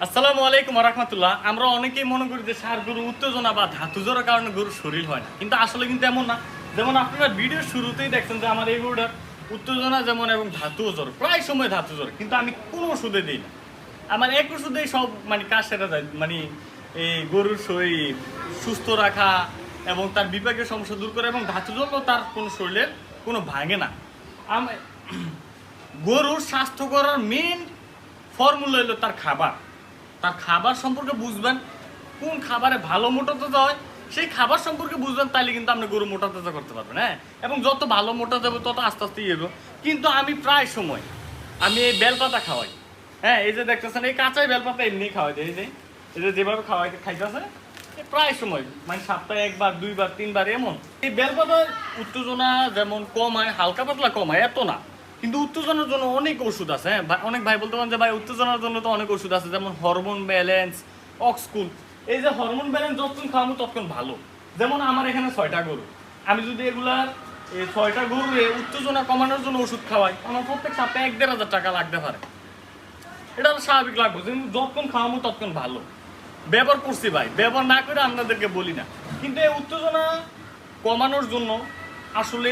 আসসালামু আলাইকুম ওয়া রাহমাতুল্লাহ। আমরা অনেকেই মনে করি যে ষাঁড় গরুর উত্তেজনা বা ধাতু জ্বরের কারণে গরুর শরীর হয় না, কিন্তু আসলে কিন্তু এমন না। যেমন আপনারা ভিডিওর শুরুতেই দেখছেন যে আমার এই গরুটার উত্তেজনা যেমন এবং ধাতু জ্বর, প্রায় সময় ধাতু জ্বর, কিন্তু আমি কোনো ওষুধে দিই না। আমার এক ওষুধেই সব কাজ সেরে যায়। এই গরুর শরীর সুস্থ রাখা এবং তার বিপাকের সমস্যা দূর করে, এবং ধাতু জ্বরও তার কোনো শরীরের কোনো ভাঙে না। গরুর স্বাস্থ্য করার মেন ফর্মুলা হলো তার খাবার। তার খাবার সম্পর্কে বুঝবেন, কোন খাবারে ভালো মোটা তাজা হয় সেই খাবার সম্পর্কে বুঝবেন, তাইলে কিন্তু আপনি গরু মোটা তাজা করতে পারবেন। হ্যাঁ, এবং যত ভালো মোটা যাবে তত আস্তে আস্তে এগো। কিন্তু আমি প্রায় সময় এই বেলপাতা খাওয়াই। হ্যাঁ, এই যে দেখতেছেন এই কাঁচাই বেলপাতা এমনি খাওয়াই দেয়। এই যে যেভাবে খাইতেছে প্রায় সময় সপ্তাহে একবার, দুইবার, তিনবার এমন। এই বেলপাতার উত্তেজনা যেমন কমায়, হালকা পাতলা কমায়, এত না। কিন্তু উত্তেজনার জন্য অনেক ওষুধ আছে। হ্যাঁ, অনেক ভাই বলতে পারেন যে ভাই উত্তেজনার জন্য তো অনেক ওষুধ আছে, যেমন হরমোন ব্যালেন্স, অক্সকুল। এই যে হরমোন ব্যালেন্স যতক্ষণ খাওয়াবো ততক্ষণ ভালো। যেমন আমার এখানে 6টা গরু, আমি যদি এগুলার এই 6টা গরু উত্তেজনা কমানোর জন্য ওষুধ খাওয়াই, আমার প্রত্যেক সপ্তাহে 1-1.5 টাকা লাগতে পারে। এটা স্বাভাবিক লাগবে, যতক্ষণ খাওয়াবো ততক্ষণ ভালো। ব্যবহার করছি ভাই, ব্যবহার না করে আপনাদেরকে বলি না। কিন্তু এই উত্তেজনা কমানোর জন্য আসলে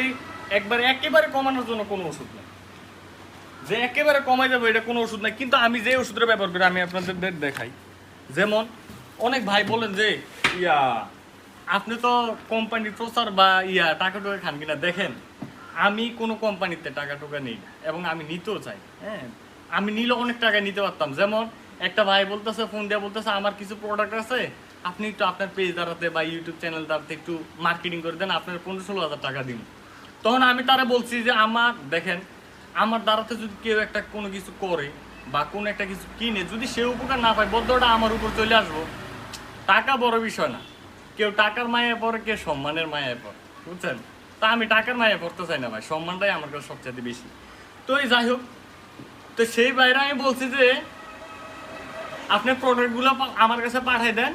একেবারে কমানোর জন্য কোনো ওষুধ নেই, যে একেবারে কমাই যাবে এটা কোনো ওষুধ নাই। কিন্তু আমি যে ওষুধটা ব্যবহার করি আমি আপনাদের দেখাই। যেমন অনেক ভাই বলেন যে আপনি তো কোম্পানির প্রচার বা টাকা টুকা খান কিনা। দেখেন, আমি কোনো কোম্পানিতে টাকা টুকা নেই না, এবং আমি নিতেও চাই। হ্যাঁ, আমি নিলে অনেক টাকা নিতে পারতাম। যেমন একটা ভাই বলতেছে, ফোন দিয়ে বলতেছে আমার কিছু প্রোডাক্ট আছে, আপনি একটু আপনার পেজ দ্বারাতে বা ইউটিউব চ্যানেল দ্বারাতে একটু মার্কেটিং করে দেন, আপনার 15-16 হাজার টাকা দিন। তখন আমি তারা বলছি যে দেখেন, আমার দ্বারাতে যদি কেউ একটা কোনো কিছু করে বা কোনো একটা কিছু কিনে, যদি সে উপকার না পায়, বদ্ধটা আমার উপর চলে আসবো। টাকা বড় বিষয় না, কেউ টাকার মায়ায় পড়ে, কেউ সম্মানের মায়ায় পড়ে, বুঝছেন? তা আমি টাকার মায়ায় পড়তে চাই না ভাই, সম্মানটাই আমার কাছে সবচেয়ে বেশি। তো এই যাই হোক, তো সেই বাইরে আমি বলছি যে আপনি প্রোডাক্টগুলো আমার কাছে পাঠিয়ে দেন,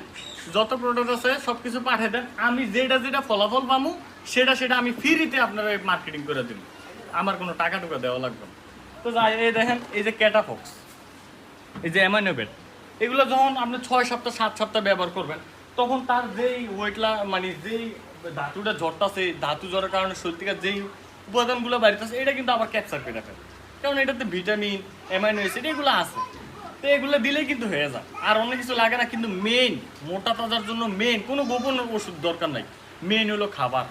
যত প্রোডাক্ট আছে সব কিছু পাঠিয়ে দেন। আমি যেটা ফলাফল পাবো সেটা আমি ফ্রিতে আপনারা মার্কেটিং করে দিব, আমার কোনো টাকা টুকা দেওয়া লাগবে না। তো যাই, এই দেখেন, এই যে ক্যাটাফক্স, এই যে অ্যামাইনোবেট, এগুলো যখন আপনি 6 সপ্তাহ 7 সপ্তাহ ব্যবহার করবেন, তখন তার যেই যেই ধাতুটা ঝরতেছে, ধাতু জ্বরের কারণে শরীর থেকে যেই উপাদানগুলো বাড়িতেছে, এটা কিন্তু আবার ক্যাপচার করে ফেলে, কারণ এটাতে ভিটামিন, অ্যামাইনো অ্যাসিড এগুলো আছে। তো এগুলো দিলেই কিন্তু হয়ে যায়, আর অনেক কিছু লাগে না। কিন্তু মেইন মোটা তাজার জন্য মেইন কোনো গোপন ওষুধ দরকার নাই, মেইন হলো খাবার।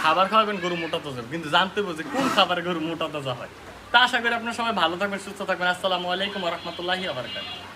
খাবার খাওয়াবেন গরু মোটা তাজা, কিন্তু জানতে হবে যে কোন খাবারে গরু মোটা তাজা হয়। তা আশা করি আপনারা সবাই ভালো থাকবেন, সুস্থ থাকবেন। আসসালামু আলাইকুম ওয়া রাহমাতুল্লাহি ওয়া বারাকাতুহু।